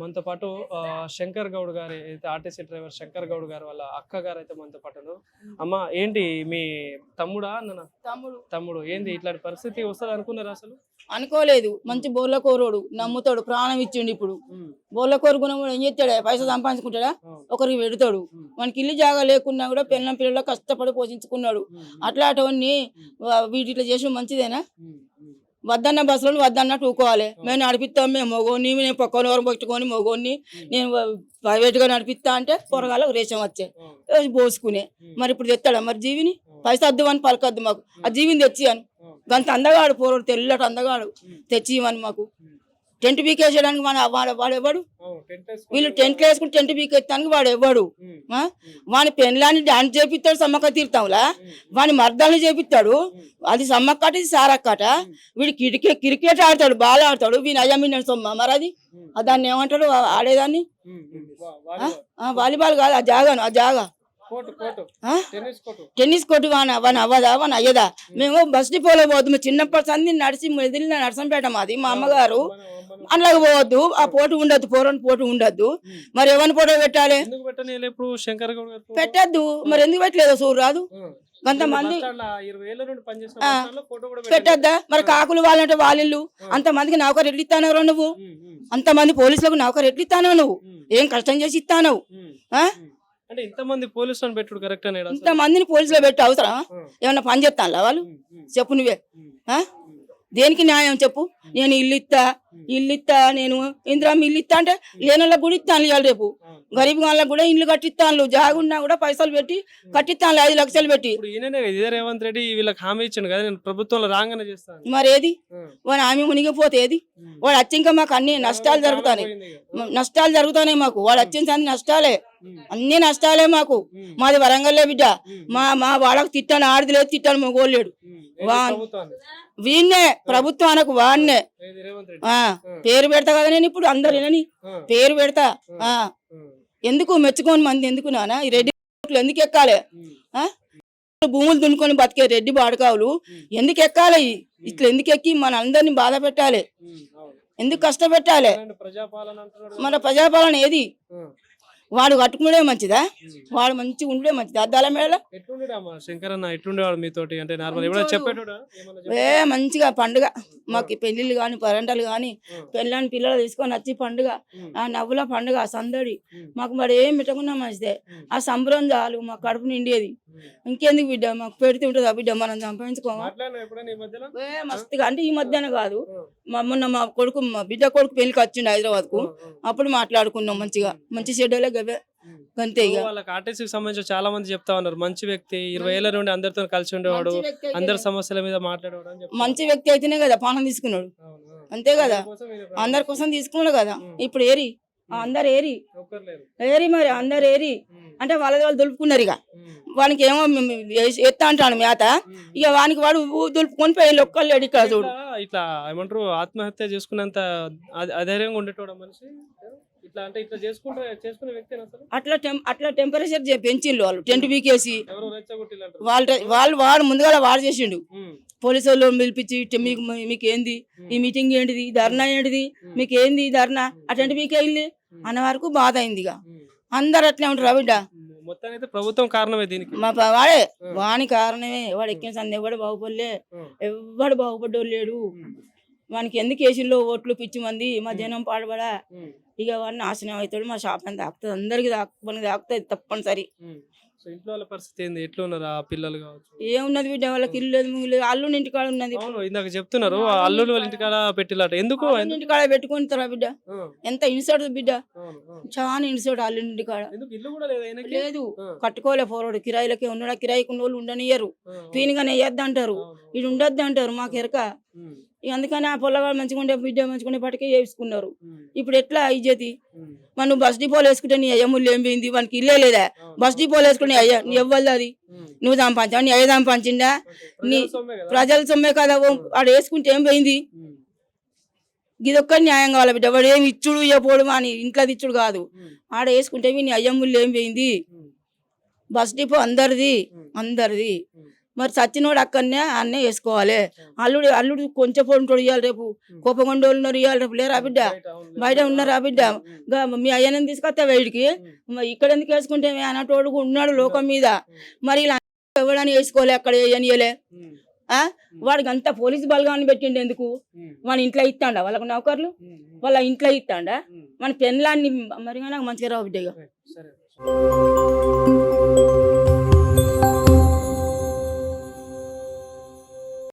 మనతో పాటు శంకర్ గౌడ్ గారి అయితే ఆర్టీసీ డ్రైవర్ శంకర్ గౌడ్ గారు వాళ్ళ అక్క గారు అయితే మనతో పాటు ఉన్నారు. అమ్మ ఏంటి మీ తమ్ముడా అన్న? తమ్ముడు ఏంది ఇట్లాంటి పరిస్థితి వస్తుంది అనుకున్నారు అసలు? అనుకోలేదు. మంచి బోర్లకోరుడు, నమ్ముతాడు, ప్రాణం ఇచ్చిండు. ఇప్పుడు బోర్లకోరు గుణం కూడా ఏం చేస్తాడా? పైసలు సంపాదించుకుంటాడా? ఒకరికి పెడతాడు. మనకి ఇల్లు జాగా లేకున్నా కూడా పిల్లల కష్టపడి పోషించుకున్నాడు. అట్లాంటివన్నీ వీటి ఇట్లా చేసిన మంచిదేనా? వద్దన్న బస్సులో వద్దన్నట్టు ఊకోవాలి. మేము నడిపిస్తాం, మేము మొగోని, నేను పక్కన వరకు పెట్టుకొని మొగోని నేను ప్రైవేట్గా నడిపిస్తా అంటే పొరగాల రేషం వచ్చే పోసుకునే. మరి ఇప్పుడు తెస్తాడా మరి జీవిని? పైసా వద్దు అని పలకద్దు మాకు, ఆ జీవిని తెచ్చి అని. గంత అందగాడు పోరాడు, తెల్లటి అందగాడు తెచ్చి ఇవ్వని మాకు. టెంట్ బీకేసేయడానికి వాడు ఎవడు? వీళ్ళు టెంట్ వేసుకుని టెంట్ బీకేస్తానికి వాడు ఎవడు? వాని పెళ్ళాన్ని డాన్స్ చేపిస్తాడు సమ్మక్క తీర్థంలా, వాని మర్దాన్ని చేపిస్తాడు. అది సమ్మక్కట, ఇది సారక్కట. వీడు క్రికెట్ ఆడతాడు, బాల్ ఆడతాడు. వీని అయ్యమ్మిన సొమ్మ మరి అది దాన్ని ఏమంటాడు ఆడేదాన్ని? వాలీబాల్ కాదు, ఆ జాగా టెన్నిస్ కోర్టు. వాని అవ్వదా, వాని అయ్యదా? మేము బస్ డిపోలో పోవద్దు. చిన్నప్పటి సంది నడిచి మెదిలిన నరసంపేట మాది. మా అమ్మగారు అందులోకి పోవద్దు, ఆ పోటు ఉండద్దు, పోరని పోటు ఉండద్దు. మరి ఎవరిని ఫోటో పెట్టాలి? పెట్టద్దు. మరి ఎందుకు పెట్టలేదు? చూడు రాదు కొంతమంది పెట్టద్దా? మరి కాకులు వాళ్ళంటే వాళ్ళు అంతమందికి నౌకరు ఎట్లు ఇస్తానవు నువ్వు? అంతమంది పోలీసులకు నౌకరు ఎట్లు ఇస్తానవు నువ్వు? ఏం కష్టం చేసి ఇస్తానవు? అంటే ఇంతమంది పోలీసులను పెట్టుడు కరెక్ట్ అనేది? ఇంతమందిని పోలీసులో పెట్టి అవసరం? ఏమన్నా పని చేస్తాను వాళ్ళు? చెప్పు నువ్వే. దేనికి న్యాయం చెప్పు? నేను ఇల్లు ఇస్తా, నేను ఇందిరామ్మ ఇల్లు ఇస్తా అంటే లేనోళ్ళకి కూడా ఇస్తాను. ఇవాళ రేపు గరీబ్ వాళ్ళకి కూడా ఇల్లు కట్టిస్తాను, జాగున్నా కూడా పైసలు పెట్టి కట్టిస్తాను, 5 లక్షలు పెట్టి. రేవంత్ రెడ్డి వీళ్ళకి హామీ ఇచ్చాను కదా, నేను ప్రభుత్వంలో రాగానే చేస్తాను. మరి ఏది వాడు హామీ మునిగిపోతే ఏది? వాడు వచ్చి ఇంకా మాకు అన్ని నష్టాలు జరుగుతాయి మాకు. వాడు వచ్చిన నష్టాలే, అన్ని నష్టాలే మాకు. మాది వరంగల్లే బిడ్డ. మా వాళ్ళకి తిట్టాను, ఆడిది లేదు, తిట్టాను మొగోళ్ళేడు. వీన్నే ప్రభుత్వం అనకు, వాడినే పేరు పెడతా కదా నేను. ఇప్పుడు అందరు వినని పేరు పెడతా. ఎందుకు మెచ్చుకోని మంది ఎందుకు నానా? ఈ రెడ్డి ఎందుకు ఎక్కాలి? భూములు దున్నుకొని బతికే రెడ్డి బాడకావులు ఎందుకు ఎక్కాలి? ఇట్లా ఎందుకు ఎక్కి మన అందరిని బాధ పెట్టాలి? ఎందుకు కష్టపెట్టాలి? మన ప్రజాపాలన ఏది? వాడు కట్టుకునే మంచిదా? వాడు మంచిగా ఉండే మంచిదా? అద్దాల మేడ మంచిగా పండుగ మాకు. పెళ్లిళ్ళు గాని పరంటలు గాని పెళ్ళాని పిల్లలు తీసుకొని వచ్చి పండుగ, ఆ నవ్వుల పండుగ, ఆ సందడి మాకు. మరి ఏం పెట్టకున్నా మంచిదే. ఆ సంబరం చాలు మా కడుపు నిండేది. ఇంకెందుకు బిడ్డ? మాకు పెడితే ఉంటుందా బిడ్డ? మనం సంపాదించుకోమా మస్తుగా. అంటే ఈ మధ్యాహ్నం కాదు, మొన్న మా బిడ్డ కొడుకు పెళ్లికి వచ్చిండు హైదరాబాద్ కు. అప్పుడు మాట్లాడుకున్నాం మంచిగా. మంచి షెడ్యూలే గవే అంతే. ఇక వాళ్ళకి ఆర్టీసీకి సంబంధించి చాలా మంది చెప్తా ఉన్నారు, మంచి వ్యక్తి, 20 ఏళ్ల నుండి అందరితో కలిసి ఉండేవాడు, అందరి సమస్యల మీద మాట్లాడేవాడు. మంచి వ్యక్తి అయితేనే కదా పానం తీసుకున్నాడు, అంతే కదా? అందరి కోసం తీసుకున్నాడు కదా. ఇప్పుడు ఏరి అందరు ఏరి మరి అందరు ఏరి అంటే వాళ్ళది వాళ్ళు దులుపుకున్నారు. ఇక వానికి ఏమో ఎత్తా అంటాను మేత, ఇక వానికి వాడు దులుపుకొని పోయి ఒక్కలేడు. ఇక్కడ చూడు ఇట్లా ఏమంటారు, ఆత్మహత్య చేసుకున్నంత అధైర్యంగా ఉండేటోడు మనిషి. అట్లా టెంపరేచర్ పెంచిండు వాళ్ళు. టెంట్ బీకేసి వాడు ముందుగా వాడు చేసిండు. పోలీసు వాళ్ళు పిలిపించి మీకు ఏంది ఈ మీటింగ్, ఏంటిది ధర్నా, ఏంటిది మీకు ఏంది ధర్నా, ఆ టెంట్ బీకే వెళ్ళి అన్న వరకు బాధ అయింది. ఇక అందరు అట్లే ఉంటారు బిడ్డ. ప్రభుత్వం కారణమే దీనికి. వాడే వాని కారణమే. వాడు ఎక్కిన సంది ఎవడు బాగుపడలే, ఎవడు బాగుపడ్డోడు లేడు. వానికి ఎందుకు కేసుల్లో ఓట్లు పిచ్చి మంది, మా జనం పాడబడా. ఇక వాడిని నాశనం అవుతాడు. మా షాప్ అని తాకుతుంది, అందరికి తాకుతుంది తప్పనిసరి. ఏమున్నది బిడ్డ? వాళ్ళకి ఇల్లు లేదు, ముగ్గురు లేదు. అల్లుని ఇంటికాడ ఉన్నది. ఇందాక చెప్తున్నారు అల్లుని వాళ్ళ ఇంటికాడ పెట్టిలాట. ఎందుకు ఇంటికాడ పెట్టుకుంటారా బిడ్డ? ఎంత ఇన్సర్ట్ బిడ్డ, చాలా ఇన్సర్ట్. అల్లుని ఇంటికాడ లేదు, కట్టుకోలే పోరాడు. కిరాయిలకే ఉన్నాడు. కిరాయికి ఉన్న వాళ్ళు ఉండనియ్యరు, పీనిగానే వేయద్దు అంటారు, ఇది ఉండద్దు అంటారు. మాకు ఎరక. అందుకని ఆ పొల్లగాడు మంచిగా ఉండే బిడ్డ మంచిగా ఉండే పట్టుకే వేసుకున్నారు. ఇప్పుడు ఎట్లా ఇజ్జతి? మరి నువ్వు బస్ డిపోలు వేసుకుంటే నీ అయ్యముళ్ళు ఏం పోయింది? వానికి ఇల్లే లేదా? బస్ డిపోలు వేసుకుని అయ్యా నీ ఎవ్వదు అది? నువ్వు సంపాదించావు, నీ అయ్య సంపాదించిందా? నీ ప్రజల సొమ్మే కదా. వాడు వేసుకుంటే ఏం పోయింది? ఇదొక్క న్యాయం కావాలి బిడ్డ. వాడు ఏమి ఇచ్చుడు ఇవ్వపోడు అని ఇంట్లో ఇచ్చుడు కాదు. ఆడ వేసుకుంటే నీ అయ్యముళ్ళు ఏం పోయింది? బస్ డిపో అందరిది. మరి చచ్చినోడు అక్కడనే అన్నే వేసుకోవాలి. అల్లుడు కొంచెం పొంటోడు ఇవ్వాలి, రేపు కోపగొండోళ్ళు ఉన్నారు ఇవ్వాలి, రేపు లేరా బిడ్డ, బయట ఉన్నారా బిడ్డ, మీ అయ్యనని తీసుకొస్తా వేడికి, ఇక్కడ ఎందుకు వేసుకుంటే అన్నటోడు ఉన్నాడు లోకం మీద. మరి ఇలా ఎవడని వేసుకోలే, అక్కడ వేయనియలే. వాడికి అంతా పోలీసు బలగాన్ని పెట్టిండు ఎందుకు? మన ఇంట్లో ఇస్తాండా వాళ్ళకు నౌకర్లు, వాళ్ళ ఇంట్లో ఇస్తాండా మన పెన్లాన్ని? మరి నాకు మంచిగా రావు బిడ్డ. సరే.